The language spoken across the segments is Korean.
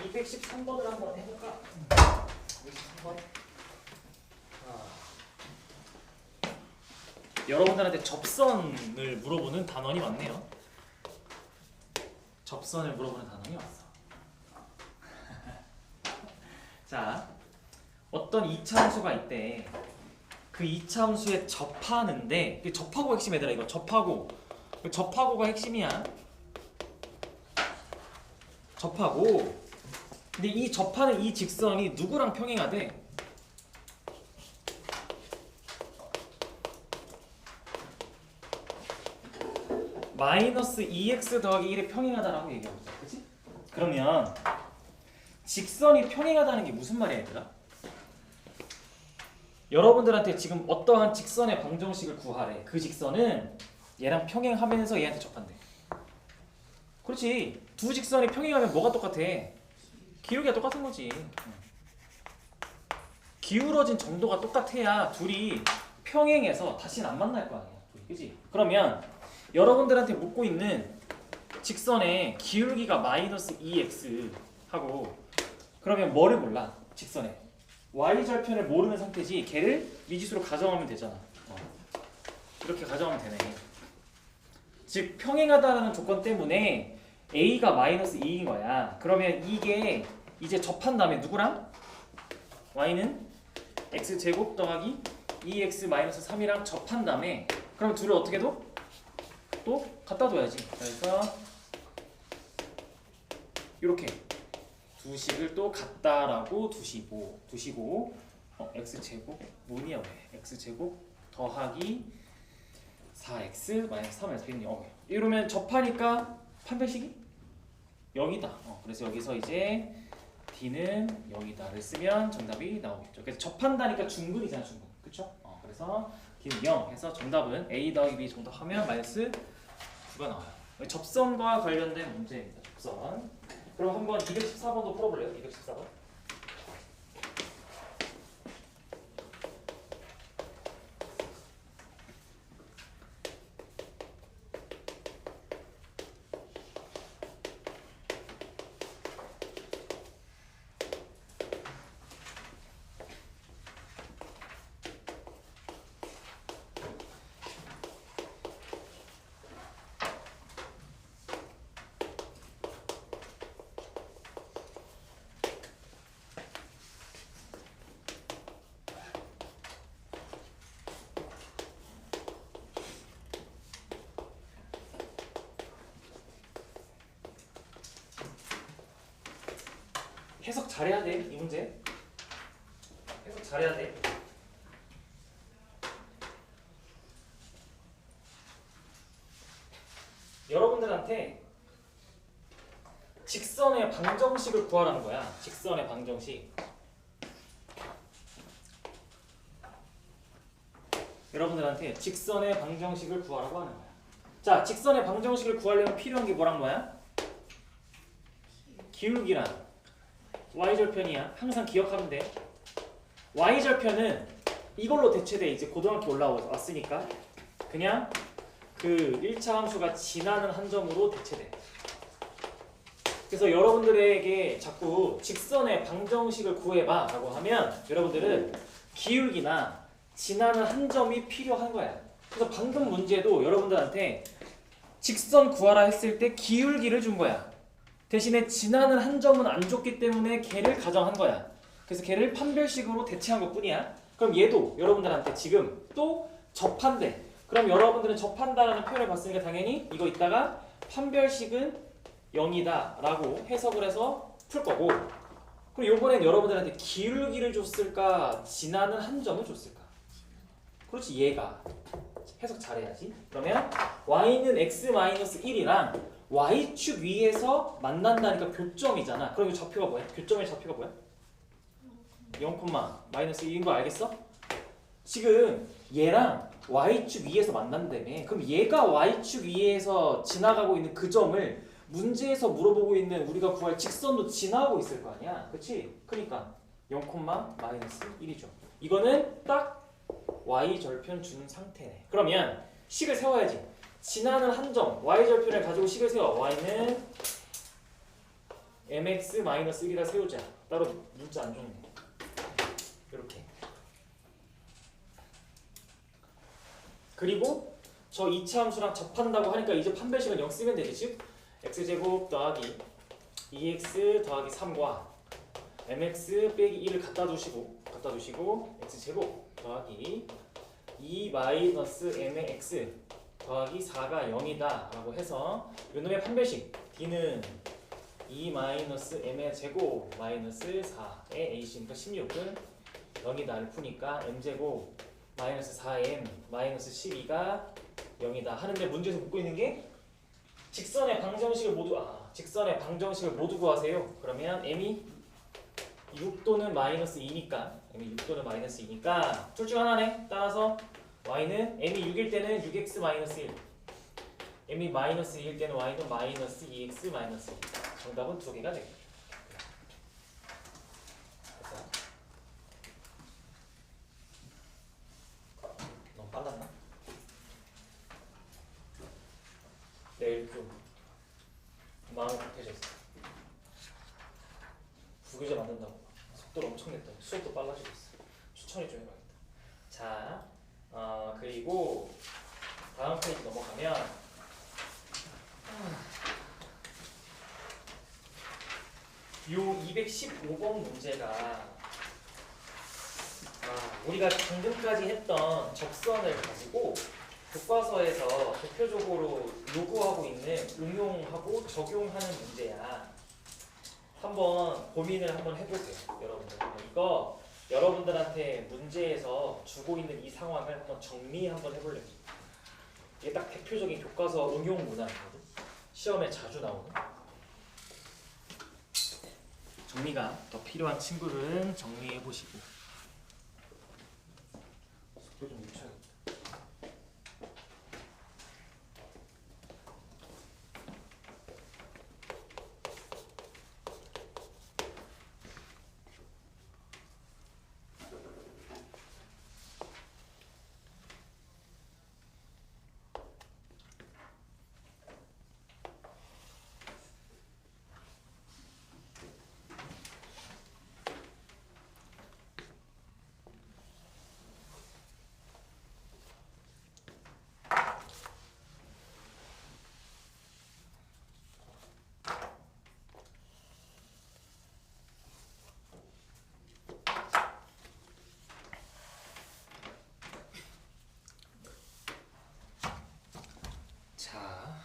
213번을 한번 해볼까? 213번. 여러분들한테 접선을 물어보는 단원이 왔네요. 접선을 물어보는 단원이 왔어. 자, 어떤 이차함수가 있대. 그 이차함수에 접하는데, 접하고가 핵심 얘들아. 이거 접하고가 핵심이야. 접하고. 근데 이 접하는 이 직선이 누구랑 평행하대? 마이너스 2x 더하기 1에 평행하다라고 얘기하고 있어. 그치? 그러면 직선이 평행하다는 게 무슨 말이야 얘들아? 여러분들한테 지금 어떠한 직선의 방정식을 구하래. 그 직선은 얘랑 평행하면서 얘한테 접한대. 그렇지. 두 직선이 평행하면 뭐가 똑같아? 기울기가 똑같은 거지. 기울어진 정도가 똑같아야 둘이 평행해서 다시는 안 만날 거 아니야. 그치? 그러면 여러분들한테 묻고 있는 직선의 기울기가 마이너스 2x 하고, 그러면 뭐를 몰라? 직선에 y절편을 모르는 상태지. 걔를 미지수로 가정하면 되잖아. 이렇게 가정하면 되네. 즉 평행하다라는 조건 때문에 a가 마이너스 2인 거야. 그러면 이게 이제 접한 다음에 누구랑? y는 x제곱 더하기 2x 마이너스 3이랑 접한 다음에, 그럼 둘을 어떻게 둬? 또 갖다 둬야지. 그래서 이렇게 두 식을 또 같다라고 두시고 x제곱 뭐냐 왜? x제곱 더하기 4x 마이너스 3에서 b는 0. 이러면 접하니까 판별식이 0이다. 그래서 여기서 이제 d는 0이다를 쓰면 정답이 나오겠죠. 그래서 접한다니까 중근이잖아, 중근. 그쵸? 그래서 d는 0 해서 정답은 a 더하기 b 정도 하면 마이너스 9가 나와요. 접선과 관련된 문제입니다. 접선. 그럼 한번 214번도 풀어볼래요? 214번. 해석 잘해야 돼, 이 문제. 해석 잘해야 돼. 여러분들한테 직선의 방정식을 구하라는 거야. 직선의 방정식. 여러분들한테 직선의 방정식을 구하라고 하는 거야. 자, 직선의 방정식을 구하려면 필요한 게 뭐란 거야? 기울기란 y절편이야. 항상 기억하면 돼. y절편은 이걸로 대체돼. 이제 고등학교 올라왔으니까 그냥 그 1차 함수가 지나는 한 점으로 대체돼. 그래서 여러분들에게 자꾸 직선의 방정식을 구해봐 라고 하면 여러분들은 기울기나 지나는 한 점이 필요한 거야. 그래서 방금 문제도 여러분들한테 직선 구하라 했을 때 기울기를 준 거야. 대신에 지나는 한 점은 안 줬기 때문에 걔를 가정한 거야. 그래서 걔를 판별식으로 대체한 것 뿐이야. 그럼 얘도 여러분들한테 지금 또 접한대. 그럼 여러분들은 접한다라는 표현을 봤으니까 당연히 이거 있다가 판별식은 0이다 라고 해석을 해서 풀 거고, 그럼 요번엔 여러분들한테 기울기를 줬을까 지나는 한 점을 줬을까? 그렇지, 얘가. 해석 잘해야지. 그러면 y는 x-1이랑 y축 위에서 만난다니까 교점이잖아. 그럼 이 좌표가 뭐야? 교점의 좌표가 뭐야? 0,-1인 거 알겠어? 지금 얘랑 y축 위에서 만난다며. 그럼 얘가 y축 위에서 지나가고 있는 그 점을 문제에서 물어보고 있는 우리가 구할 직선도 지나고 있을 거 아니야. 그치? 그러니까 0,-1이죠. 이거는 딱 y절편 준 상태네. 그러면 식을 세워야지. 지나는 한 점, y절편을 가지고 식을 세워. y는 mx-1이라 세우자. 따로 문자 안 줬네. 이렇게. 그리고 저 2차 함수랑 접한다고 하니까 이제 판별식은 0 쓰면 되지. 즉 x제곱 더하기 2x 더하기 3과 mx 빼기 1을 갖다 두시고 x제곱 더하기 2-mx 더하기 4가 0이다 라고 해서 이놈의 판별식 d는 2-m의 제곱 마이너스 4의 ac니까 16은 0이다를 푸니까 m제곱 마이너스 4m 마이너스 12가 0이다 하는데 문제에서 묻고 있는 게 직선의 방정식을 모두 구하세요. 그러면 m이 6 또는 마이너스 2니까 둘 중 하나네. 따라서 y는 m이 6일 때는 6x 마이너스 1, m이 마이너스 2일 때는 y는 마이너스 2x 마이너스 1. 정답은 두 개가 되겠다. 너무 빨랐나? 내일 마음이 급해졌어. 부교재 만든다고 속도를 엄청 냈다고 수업도 빨라지고 있어. 추천이 좀 해봐야겠다. 자, 그리고 다음 페이지 넘어가면 요 215번 문제가 우리가 방금까지 했던 접선을 가지고 교과서에서 대표적으로 요구하고 있는 응용하고 적용하는 문제야. 한번 고민을 한번 해보세요, 여러분들. 이거 여러분들한테 문제에서 주고 있는 이 상황을 한번 정리 한번 해볼래요. 이게 딱 대표적인 교과서 응용 문항이거든. 시험에 자주 나오는. 정리가 더 필요한 친구는 정리해 보시고. 속도 좀 늦춰야겠다.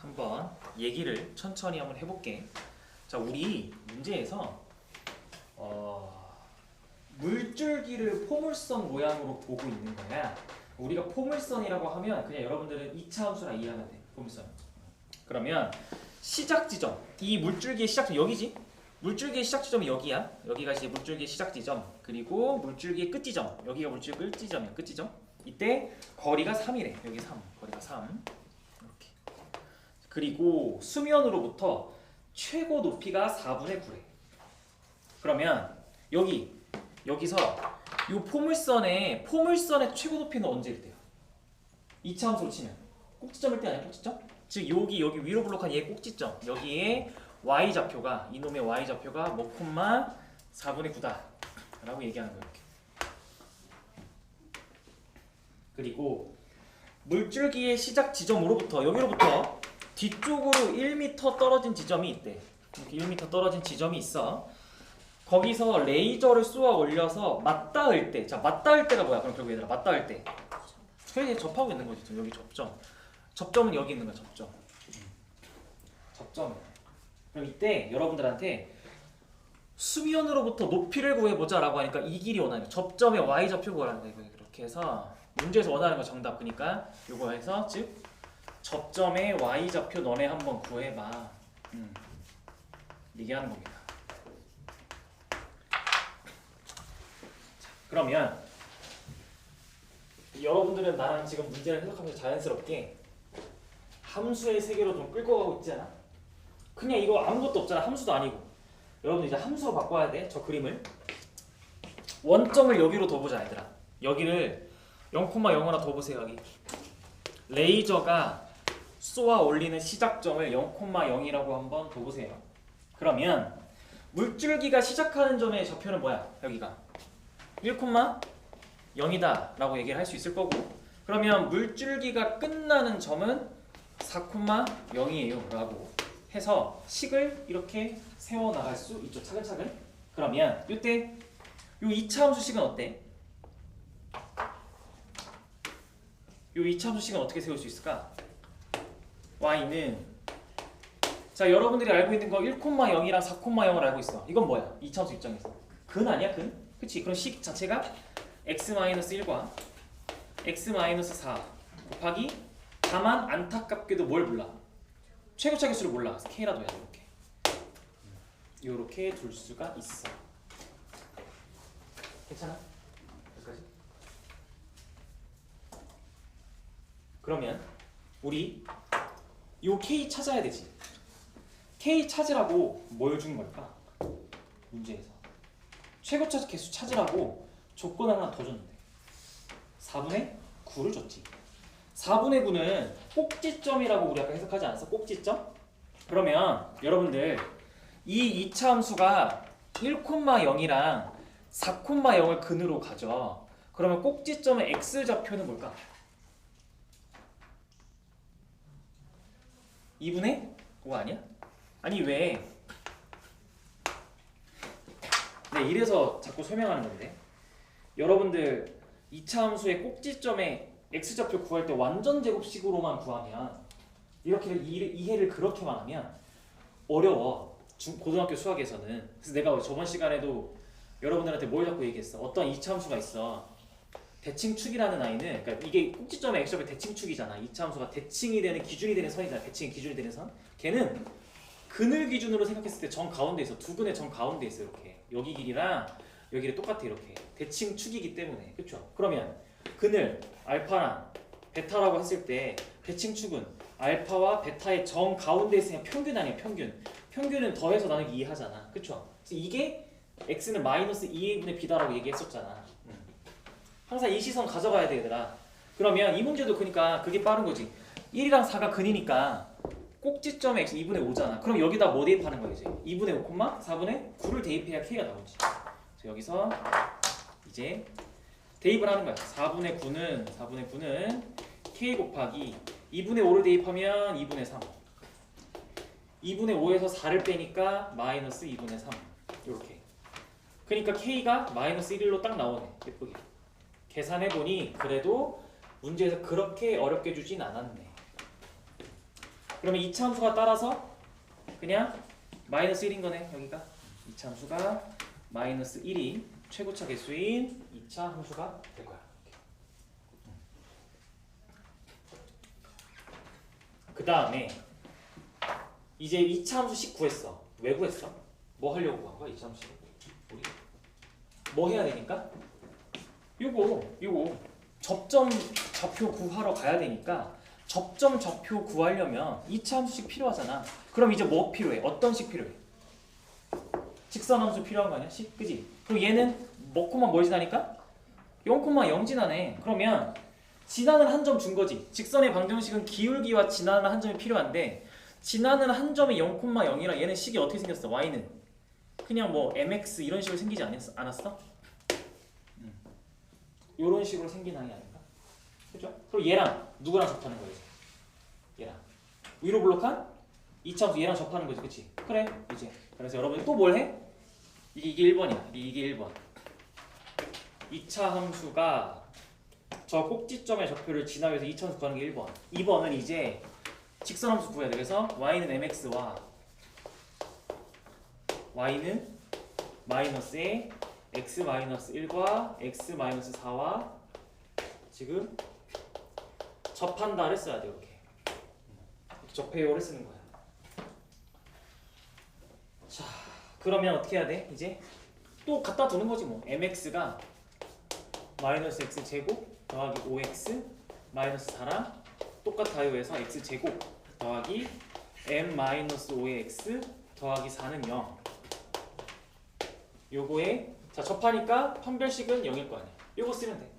한번 얘기를 천천히 한번 해볼게. 자, 우리 문제에서 물줄기를 포물선 모양으로 보고 있는 거야. 우리가 포물선이라고 하면 그냥 여러분들은 2차 함수라 이해하면 돼. 포물선. 그러면 시작 지점, 이 물줄기의 시작 지점 여기지? 물줄기의 시작 지점이 여기야. 여기가 이제 물줄기의 시작 지점. 그리고 물줄기의 끝 지점. 여기가 물줄기 끝 지점이야. 끝 지점. 이때 거리가 3이래. 여기 3. 거리가 3. 그리고 수면으로부터 최고 높이가 4분의 9래. 그러면 여기서 이 포물선의 최고 높이는 언제일 때야? 2차 함수로 치면 꼭지점일 때 아니야? 꼭지점? 즉 여기 위로 블록한 얘 꼭지점. 여기에 y좌표가 이놈의 y좌표가 뭐 콤마 4분의 9다 라고 얘기하는 거야. 이렇게. 그리고 물줄기의 시작 지점으로부터 여기로부터 뒤쪽으로 1m 떨어진 지점이 있대. 이렇게 1m 떨어진 지점이 있어. 거기서 레이저를 쏘아 올려서 맞닿을 때. 자, 맞닿을 때가 뭐야? 그럼 결국 얘들아 맞닿을 때. 그래 접하고 있는 거지. 여기 접점. 접점은 여기 있는 거야. 접점. 그럼 이때 여러분들한테 수면으로부터 높이를 구해보자 라고 하니까 이 길이 원하는 거야. 접점의 y좌표 구하라는 거야. 이렇게 해서 문제에서 원하는 거 정답. 그러니까 요거 해서 즉 접점의 y좌표 너네 한번 구해봐. 얘기하는 겁니다. 자, 그러면 여러분들은 나랑 지금 문제를 해석하면서 자연스럽게 함수의 세계로 좀 끌고 가고 있지 않아? 그냥 이거 아무것도 없잖아. 함수도 아니고. 여러분 이제 함수로 바꿔야 돼. 저 그림을. 원점을 여기로 둬보자 얘들아. 여기를 0,0 더 보세요. 여기. 레이저가 쏘아 올리는 시작점을 0,0이라고 한번 둬보세요. 그러면 물줄기가 시작하는 점의 좌표는 뭐야? 여기가 1,0이다 라고 얘기를 할 수 있을 거고, 그러면 물줄기가 끝나는 점은 4,0이에요 라고 해서 식을 이렇게 세워나갈 수 있죠. 차근차근. 그러면 이때 요 2차 함수식은 어때? 요 2차 함수식은 어떻게 세울 수 있을까? y는, 자 여러분들이 알고 있는 거 1,0이랑 4,0을 알고 있어. 이건 뭐야? 2차 함수 입장에서 근 아니야? 근? 그치? 그럼 식 자체가 x-1과 x-4 곱하기, 다만 안타깝게도 뭘 몰라? 최고차 개수를 몰라. 그래서 k라도 해야 돼. 이렇게 둘 수가 있어. 괜찮아? 여기까지? 그러면 우리 요 k 찾아야 되지. k 찾으라고 뭘 준 걸까? 문제에서 최고차 개수 찾으라고 조건 하나 더 줬는데 4분의 9를 줬지. 4분의 9는 꼭지점이라고 우리 아까 해석하지 않았어? 꼭지점? 그러면 여러분들 이 2차 함수가 1,0이랑 4,0을 근으로 가져. 그러면 꼭지점의 x좌표는 뭘까? 2분의 5 아니야? 아니 왜? 네, 이래서 자꾸 설명하는 건데, 여러분들 2차 함수의 꼭지점의 x좌표 구할 때 완전 제곱식으로만 구하면, 이렇게 이해를 그렇게만 하면 어려워. 고등학교 수학에서는. 그래서 내가 저번 시간에도 여러분들한테 뭘 자꾸 얘기했어. 어떤 2차 함수가 있어. 대칭축이라는 아이는, 그러니까 이게 꼭지점의 x좌표 대칭축이잖아. 2차 함수가 대칭이 되는 기준이 되는 선이잖아. 대칭이 기준이 되는 선. 걔는 근을 기준으로 생각했을 때 정 가운데 있어. 두 근의 정 가운데 있어. 이렇게 여기 길이랑 여기를 똑같아. 이렇게 대칭축이기 때문에. 그렇죠? 그러면 근을 알파랑 베타라고 했을 때 대칭축은 알파와 베타의 정 가운데 있으면 평균 아니야. 평균은 더해서 나누기 2 하잖아. 그쵸? 그래서 이게 x는 마이너스 2a분의 b다라고 얘기했었잖아. 항상 이 시선 가져가야 돼 얘들아. 그러면 이 문제도 그러니까 그게 빠른 거지. 1이랑 4가 근이니까 꼭지점의 x 2분의 5잖아. 그럼 여기다 뭐 대입하는 거야 이제? 2분의 5, 4분의 9를 대입해야 k가 나오지. 그래서 여기서 이제 대입을 하는 거야. 4분의 9는 k 곱하기 2분의 5를 대입하면 2분의 3. 2분의 5에서 4를 빼니까 마이너스 2분의 3. 이렇게. 그러니까 k가 마이너스 1로 딱 나오네. 예쁘게. 계산해보니 그래도 문제에서 그렇게 어렵게 주진 않았네. 그러면 2차 함수가 따라서 그냥 마이너스 1인 거네. 여기가 2차 함수가 마이너스 1이 최고차 개수인 2차 함수가 될 거야. 그 다음에 이제 2차 함수식 구했어. 왜 구했어? 뭐 하려고 구한 거야? 2차 함수식 우리 뭐 해야 되니까? 요거 접점 좌표 구하러 가야 되니까, 접점 좌표 구하려면 2차 함수식 필요하잖아. 그럼 이제 뭐 필요해? 어떤 식 필요해? 직선 함수 필요한 거 아니야? 식? 그지? 그리고 얘는 먹고만 뭘 지나니까? 0,0 지나네. 그러면 지나는 한 점 준 거지. 직선의 방정식은 기울기와 지나는 한 점이 필요한데, 지나는 한 점이 0,0이랑 얘는 식이 어떻게 생겼어? y는 그냥 뭐 mx 이런 식으로 생기지 않았어? 이런 식으로 생긴 아이 아닌가? 그죠? 그리고 얘랑 누구랑 접하는 거지? 얘랑 위로 블록한 2차 함수 얘랑 접하는 거지. 그치? 그래 이제. 그래서 여러분이 또 뭘 해? 이게 1번이야. 이게 1번. 2차 함수가 저 꼭지점의 좌표를 지나면서 2차 함수 구하는 게 1번. 2번은 이제 직선 함수 구해야 돼. 그래서 y는 mx와 y는 마이너스에 x-1과 x-4와 지금 접한다를 써야 돼. 이렇게 접해요를 쓰는 거야. 자, 그러면 어떻게 해야 돼? 이제 또 갖다 두는 거지 뭐. mx가 마이너스 x제곱 더하기 5x 마이너스 4랑 똑같아요 해서 x제곱 더하기 m-5의 x 더하기 4는 0. 요거에 자 접하니까 판별식은 0일 거 아니야. 요거 쓰면 돼.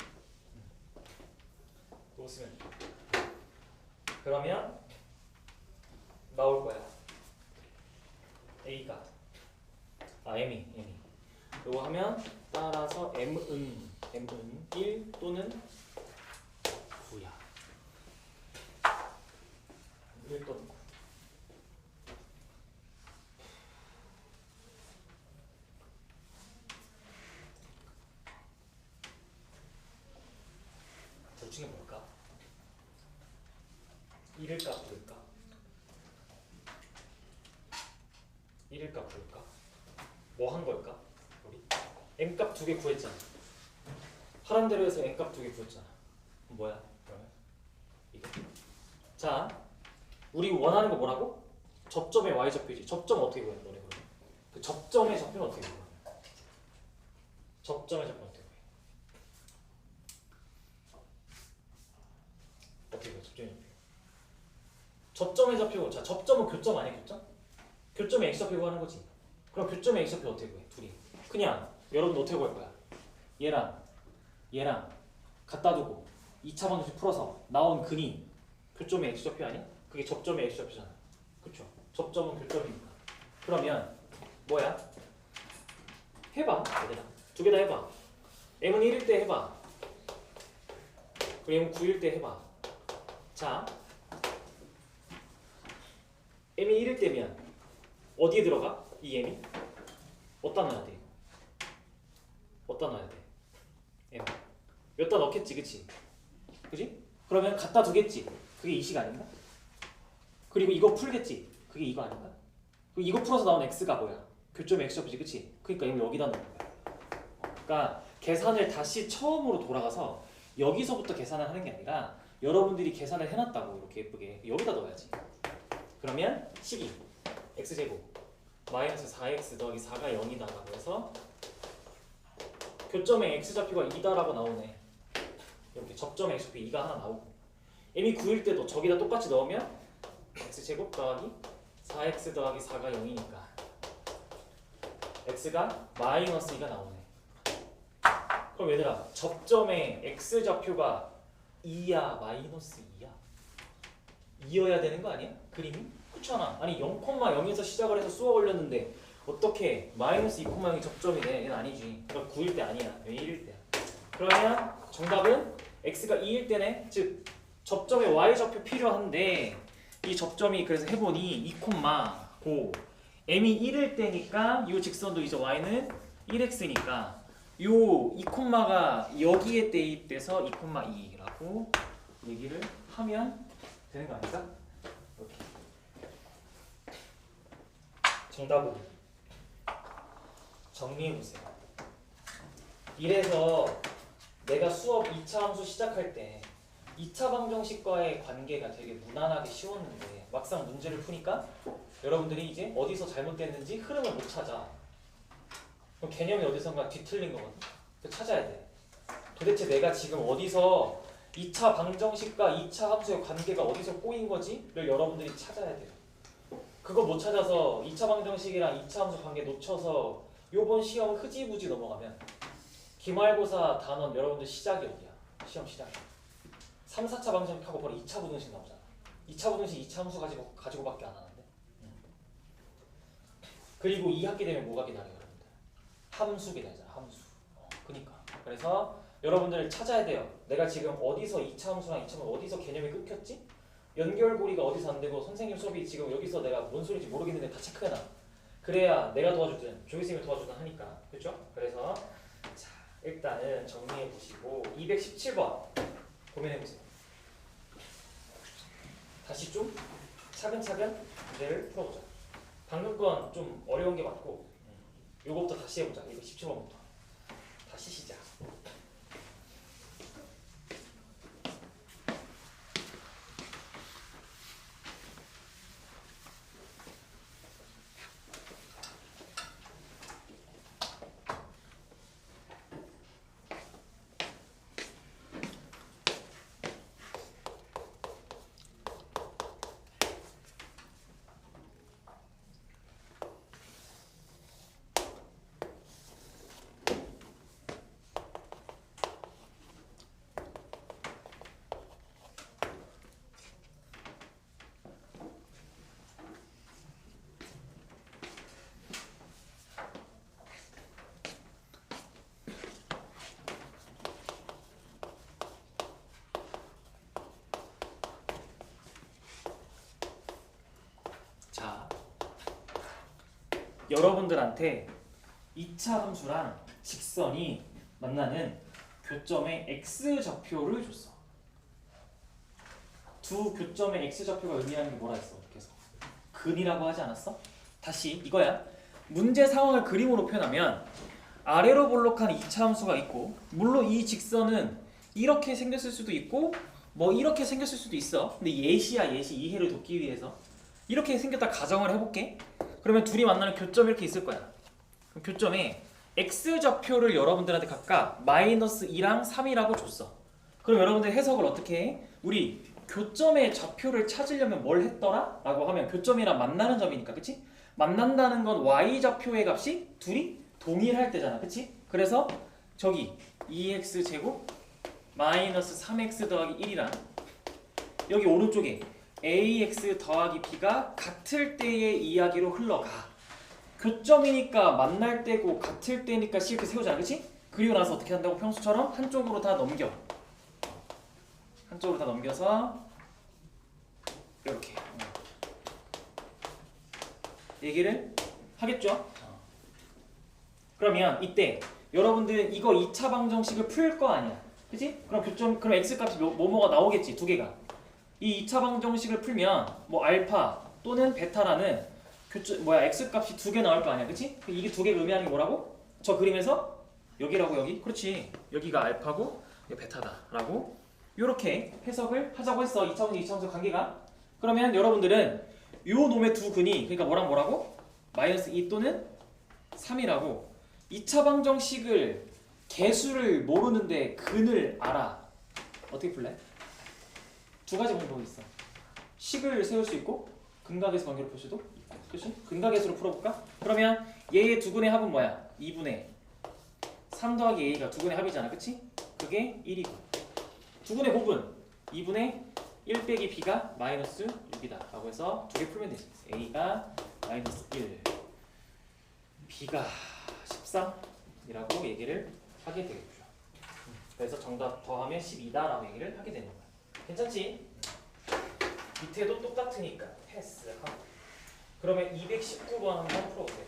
요거 쓰면 돼. 그러면 나올 거야. a가 m이 요거 하면 따라서 m은 1 또는 9야. 1 또는 9. 둘 중에 뭘까? 1일까 9일까? 1일까 9일까? 뭐 한 걸까? 우리 m값 2개 구했잖아. 하란 대로 해서 m값 2개 구했잖아. 뭐야? 그러면 이게. 자, 우리 원하는 거 뭐라고? 접점의 y좌표지. 접점 어떻게 구해? 너네 그러면 그 접점의 좌표는 어떻게 구해? 접점의 좌표는 어떻게 구해? 어떻게 구해? 접점의 좌표. 접점의 좌표. 자, 접점은 교점 아니야? 교점? 교점의 x좌표 구하는 거지. 그럼 교점의 x좌표 어떻게 구해? 둘이. 그냥 여러분 어떻게 구할 거야? 얘랑 갖다 두고 2차 방정식 풀어서 나온 근이 교점의 x좌표 아니야? 그게 접점의 x좌표잖아. 그쵸? 접점은 교점이니까. 그러면 뭐야? 해봐. 얘들아. 두 개 다 해봐. m은 1일 때 해봐. 그리고 m은 9일 때 해봐. 자, m이 1일 때면 어디에 들어가? 이 m이? 어디다 넣어야 돼? 어디다 넣어야 돼? m 몇다 넣겠지, 그치? 그지? 그러면 갖다 두겠지. 그게 이 식 아닌가? 그리고 이거 풀겠지. 그게 이거 아닌가? 그리고 이거 풀어서 나온 x가 뭐야? 교점의 x좌표지, 그치? 그러니까 이거 여기다 넣는 거야. 그러니까 계산을 다시 처음으로 돌아가서 여기서부터 계산을 하는 게 아니라 여러분들이 계산을 해놨다고 이렇게 예쁘게 여기다 넣어야지. 그러면 식이 x제곱 마이너스 4x 더하기 4가 0이다라고 해서 교점의 x좌표가 2다라고 나오네. 이렇게 접점의 x좌표 2가 하나 나오고 m이 9일 때도 저기다 똑같이 넣으면 x제곱 더하기 4x 더하기 4가 0이니까 x가 마이너스 2가 나오네. 그럼 얘들아 접점의 x좌표가 2야 마이너스 2야? 2여야 되는 거 아니야? 그림이? 그렇잖아. 아니 0,0에서 시작을 해서 쏘아 올렸는데 어떻게 마이너스 2,0이 접점이 돼? 얘는 아니지. 그러니까 9일 때 아니야. 왜 1일 때야? 그러면 정답은 x가 2일 때네. 즉 접점의 y좌표 필요한데 이 접점이 그래서 해보니 2,5 m이 1일 때니까 이 직선도 이제 y는 1x니까 요 2,가 여기에 대입돼서 2,2라고 얘기를 하면 되는 거 아닐까? 이렇게. 정답은 정리해보세요. 이래서 내가 수업 2차 함수 시작할 때 2차 방정식과의 관계가 되게 무난하게 쉬웠는데 막상 문제를 푸니까 여러분들이 이제 어디서 잘못됐는지 흐름을 못 찾아. 그럼 개념이 어디선가 뒤틀린 거거든. 찾아야 돼. 도대체 내가 지금 어디서 2차 방정식과 2차 함수의 관계가 어디서 꼬인 거지?를 여러분들이 찾아야 돼요. 그거 못 찾아서 2차 방정식이랑 2차 함수 관계 놓쳐서 요번 시험 흐지부지 넘어가면 기말고사 단원 여러분들 시작이 어디야? 시험 시작이 3, 4차 방정식하고 바로 2차 부등식 나오잖아. 2차 부등식 2차 함수 가지고밖에 안 하는데. 그리고 2학기 되면 뭐가 기다려요 여러분들? 함수 기다리잖아. 함수. 그니까 그래서 여러분들 찾아야 돼요. 내가 지금 어디서 2차 함수랑 2차 함수 어디서 개념이 끊겼지? 연결고리가 어디서 안 되고 선생님 수업이 지금 여기서 내가 뭔 소리인지 모르겠는데 다 체크해놔. 그래야 내가 도와주든 조이쌤이 도와주든 하니까. 그렇죠? 그래서 자 일단은 정리해 보시고 217번 고민해 보세요. 다시 좀 차근차근 문제를 풀어보자. 방금 건 좀 어려운 게 맞고 요거부터 다시 해보자. 217번부터 다시 시작. 여러분들한테 2차 함수랑 직선이 만나는 교점의 x좌표를 줬어. 두 교점의 x좌표가 의미하는 게 뭐라 했어? 계속 근이라고 하지 않았어? 다시 이거야. 문제 상황을 그림으로 표현하면 아래로 볼록한 2차 함수가 있고, 물론 이 직선은 이렇게 생겼을 수도 있고 뭐 이렇게 생겼을 수도 있어. 근데 예시야, 예시. 이해를 돕기 위해서 이렇게 생겼다 가정을 해볼게. 그러면 둘이 만나는 교점이 이렇게 있을 거야. 그럼 교점에 x좌표를 여러분들한테 각각 -2랑 3이라고 줬어. 그럼 여러분들 해석을 어떻게 해? 우리 교점의 좌표를 찾으려면 뭘 했더라? 라고 하면 교점이랑 만나는 점이니까, 그치? 만난다는 건 y좌표의 값이 둘이 동일할 때잖아, 그치? 그래서 저기 2x제곱 마이너스 3x 더하기 1이랑 여기 오른쪽에 ax 더하기 b가 같을 때의 이야기로 흘러가. 교점이니까 만날 때고 같을 때니까 이렇게 세우잖아, 그치? 그리고 나서 어떻게 한다고? 평소처럼 한쪽으로 다 넘겨. 한쪽으로 다 넘겨서 이렇게 얘기를 하겠죠? 그러면 이때 여러분들 이거 2차 방정식을 풀 거 아니야, 그치? 그럼 그럼 x값이 뭐가 나오겠지, 두 개가. 이 2차 방정식을 풀면 뭐 알파 또는 베타라는 x값이 두 개 나올 거 아니야, 그치? 이게 두 개가 의미하는 게 뭐라고? 저 그림에서 여기라고, 여기. 그렇지. 여기가 알파고 이게 베타다라고 이렇게 해석을 하자고 했어. 2차원수 2차원수 관계가. 그러면 여러분들은 요 놈의 두 근이 그러니까 뭐라고? -2 또는 3이라고 2차 방정식을 개수를 모르는데 근을 알아. 어떻게 풀래? 두 가지 방법이 있어. 식을 세울 수 있고 근각에서 관계로 풀 수도 있고. 그렇지? 근각에서로 풀어볼까? 그러면 얘의 두 근의 합은 뭐야? 2분의 3 더하기 a가 두 근의 합이잖아, 그치? 그게 1이고 두 근의 곱은 2분의 1 빼기 b가 마이너스 6이다 라고 해서 두 개 풀면 되지. a가 마이너스 1 b가 13이라고 얘기를 하게 되겠죠. 그래서 정답 더하면 12다 라고 얘기를 하게 되는 거야. 괜찮지? 밑에도 똑같으니까 패스하고. 그러면 219번 한번 풀어보세요.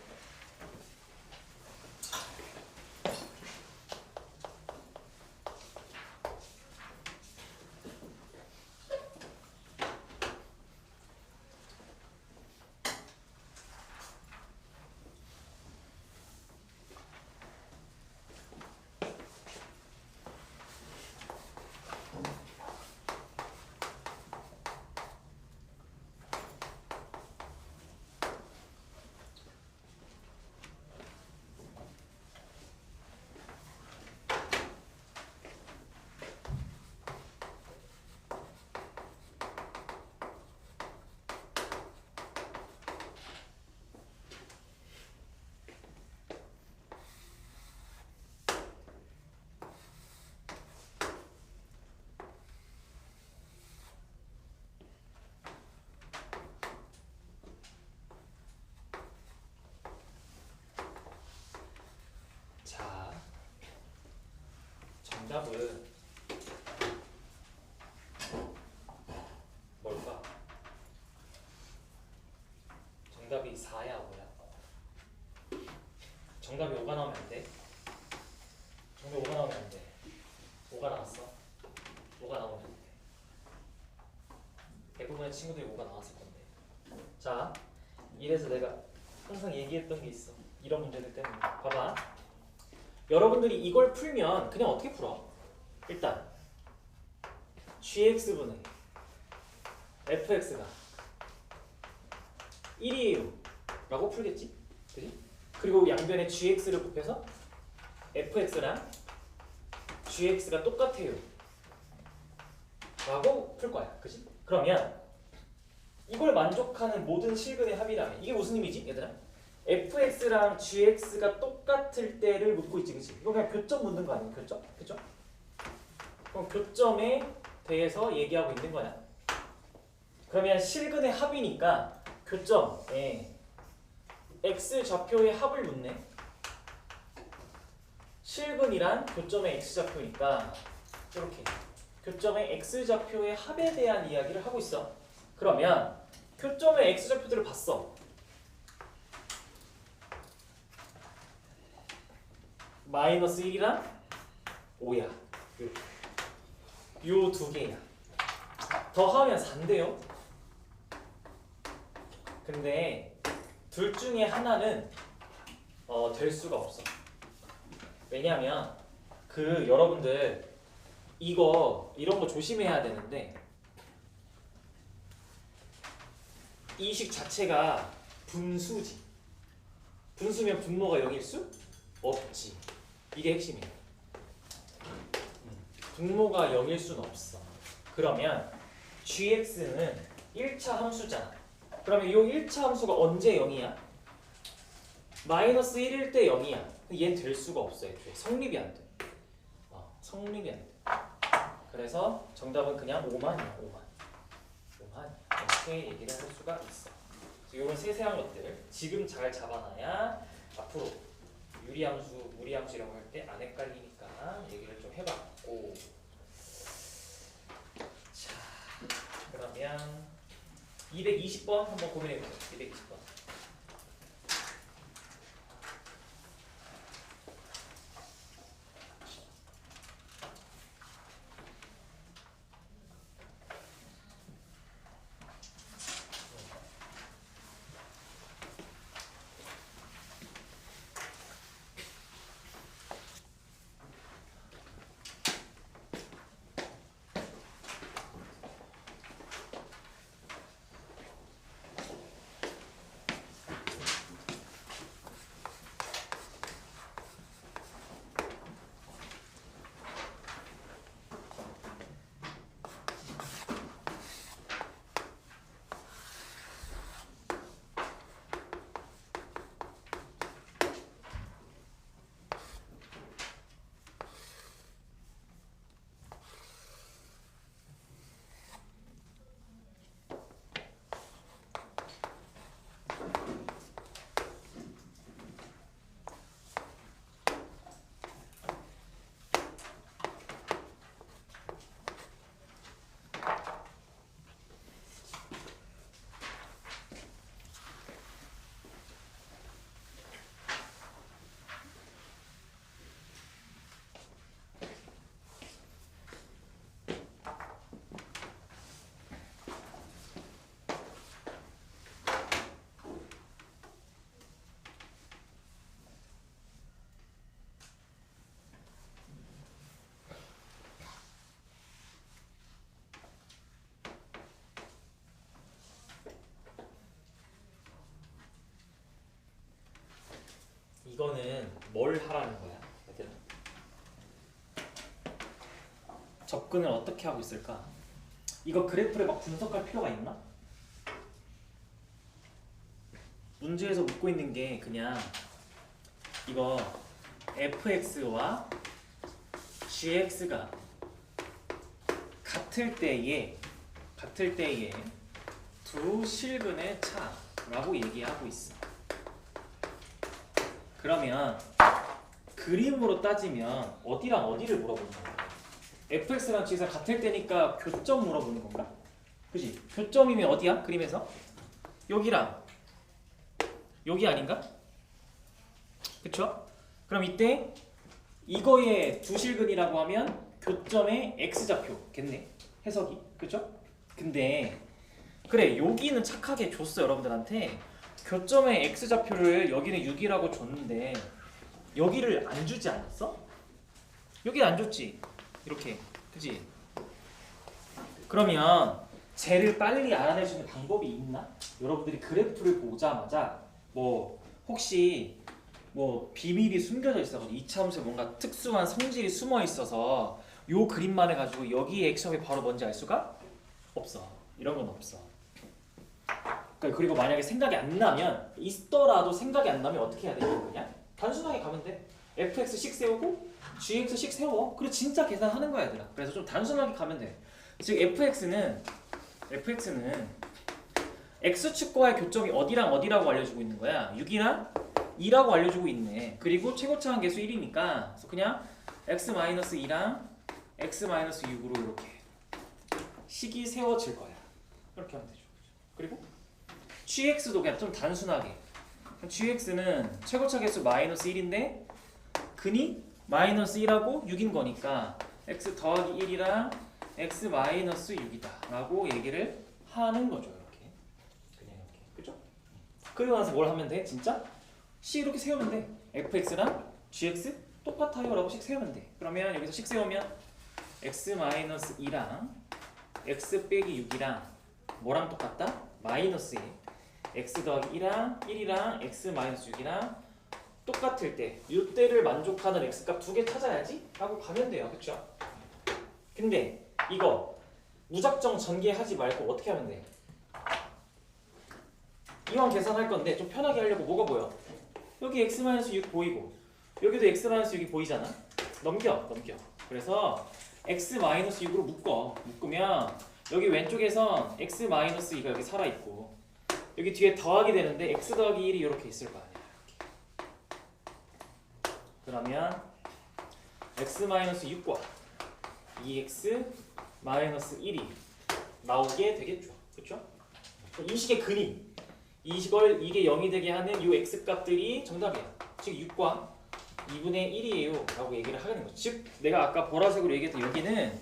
자, 정답은 뭘까? 정답이 4야, 뭐야? 정답이 5가 나오면 안 돼? 정답 5가 나오면 안 돼. 5가 나왔어. 5가 나오면 안 돼. 대부분의 친구들이 5가 나왔을 건데. 자, 이래서 내가 항상 얘기했던 게 있어. 이런 문제들 때문에. 봐봐. 여러분들이 이걸 풀면 그냥 어떻게 풀어? 일단 gx분의 fx가 1이에요 라고 풀겠지? 그지? 그리고 양변에 gx를 곱해서 fx랑 gx가 똑같아요 라고 풀 거야. 그지? 그러면 이걸 만족하는 모든 실근의 합이라면 이게 무슨 의미지, 얘들아? fx랑 gx가 똑같을 때를 묻고 있지, 그치? 이거 그냥 교점 묻는 거 아니야, 교점? 그죠? 그럼 교점에 대해서 얘기하고 있는 거야. 그러면 실근의 합이니까 교점에 x좌표의 합을 묻네. 실근이란 교점의 x좌표니까 이렇게 교점의 x좌표의 합에 대한 이야기를 하고 있어. 그러면 교점의 x좌표들을 봤어. 마이너스 1이랑 5야. 요 두 개야. 더하면 4인데요. 근데 둘 중에 하나는 될 수가 없어. 왜냐면 그 여러분들 이런 거 조심해야 되는데 이 식 자체가 분수지. 분수면 분모가 0일 수 없지. 이게 핵심이야. 분모가 0일 수는 없어. 그러면 gx는 1차 함수잖아. 그러면 이 1차 함수가 언제 0이야? 마이너스 1일 때 0이야. 얘는 될 수가 없어. 애초에 성립이 안 돼. 성립이 안 돼. 그래서 정답은 그냥 5만이야. 5만. 이렇게 얘기를 할 수가 있어. 이런 세세한 것들 지금 잘 잡아놔야 앞으로 유리함수, 무리함수라고 할 때 안 헷갈리니까 얘기를 좀 해봤고. 자, 그러면 220번 한번 고민해보세요. 220번. 이거는 뭘 하라는 거야, 얘들아? 접근을 어떻게 하고 있을까? 이거 그래프를 막 분석할 필요가 있나? 문제에서 묻고 있는 게 그냥 이거 fx와 gx가 같을 때의 두 실근의 차라고 얘기하고 있어. 그러면 그림으로 따지면 어디랑 어디를 물어보는 거야? fx랑 gx가 같을 때니까 교점 물어보는 건가? 그지? 교점이면 어디야? 그림에서? 여기랑 여기 아닌가? 그쵸? 그럼 이때 이거의 두 실근이라고 하면 교점의 x좌표겠네. 해석이. 그쵸? 근데 그래, 여기는 착하게 줬어 여러분들한테. 교점의 x좌표를 여기는 6이라고 줬는데 여기를 안 주지 않았어? 여기 안 줬지? 이렇게. 그지? 그러면 쟤를 빨리 알아낼 수 있는 방법이 있나? 여러분들이 그래프를 보자마자 뭐 혹시 뭐 비밀이 숨겨져 있어가지고 이차 함수에 뭔가 특수한 성질이 숨어 있어서 요 그림만 해가지고 여기에 액션이 바로 뭔지 알 수가 없어. 이런 건 없어. 그리고 만약에 생각이 안 나면, 있더라도 생각이 안 나면 어떻게 해야 돼? 그냥 단순하게 가면 돼. fx 씩 세우고 gx 씩 세워. 그래, 진짜 계산하는 거야 얘들아. 그래서 좀 단순하게 가면 돼. 즉 fx는 x축과의 교점이 어디랑 어디라고 알려주고 있는 거야? 6이랑 2라고 알려주고 있네. 그리고 최고차항 계수 1이니까 그래서 그냥 x-2랑 x-6으로 이렇게 식이 세워질 거야. 이렇게 하면 되죠. 그리고 gx도 그냥 좀 단순하게, gx는 최고차 개수 -1인데 근이 마이너스 1하고 6인 거니까 x 더하기 1이랑 x 마이너스 6이다 라고 얘기를 하는 거죠. 이렇게 그냥 이렇게 그죠? 그리고 나서 뭘 하면 돼? 진짜 C 이렇게 세우면 돼. fx랑 gx 똑같아요 라고 식 세우면 돼. 그러면 여기서 식 세우면 x 마이너스 2랑 x 빼기 6이랑 뭐랑 똑같다? 마이너스 1 x 더하기 1이랑 x 마이너스 6이랑 똑같을 때 이때를 만족하는 x값 두 개 찾아야지 하고 가면 돼요. 그쵸? 근데 이거 무작정 전개하지 말고 어떻게 하면 돼? 이왕 계산할 건데 좀 편하게 하려고 뭐가 보여? 여기 x-6 보이고 여기도 x-6이 보이잖아? 넘겨. 그래서 x-6으로 묶으면 여기 왼쪽에선 x-2가 여기 살아있고 여기 뒤에 더하기 되는데 x 더하기 1이 이렇게 있을 거 아니야. 그러면 x-6과 2x-1이 나오게 되겠죠. 그렇죠? 이 식의 근이 이게 0이 되게 하는 이 x값들이 정답이야. 즉 6과 2분의 1이에요 라고 얘기를 하는 거죠. 즉 내가 아까 보라색으로 얘기했던 여기는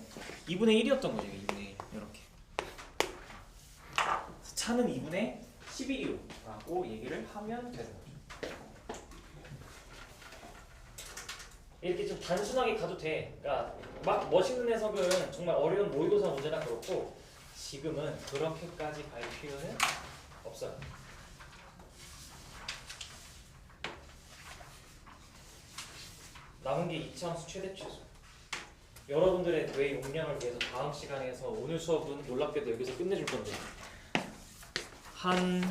2분의 1이었던 거죠. 2분의 1 이렇게. 차는 2분의 11이요 라고 얘기를 하면 되는 거죠. 이렇게 좀 단순하게 가도 돼. 그러니까 막 멋있는 해석은 정말 어려운 모의고사 문제나 그렇고 지금은 그렇게까지 갈 필요는 없어요. 남은 게 이차함수 최대 최소. 여러분들의 뇌 용량을 위해서 다음 시간에서 오늘 수업은 놀랍게도 여기서 끝내줄 건데 한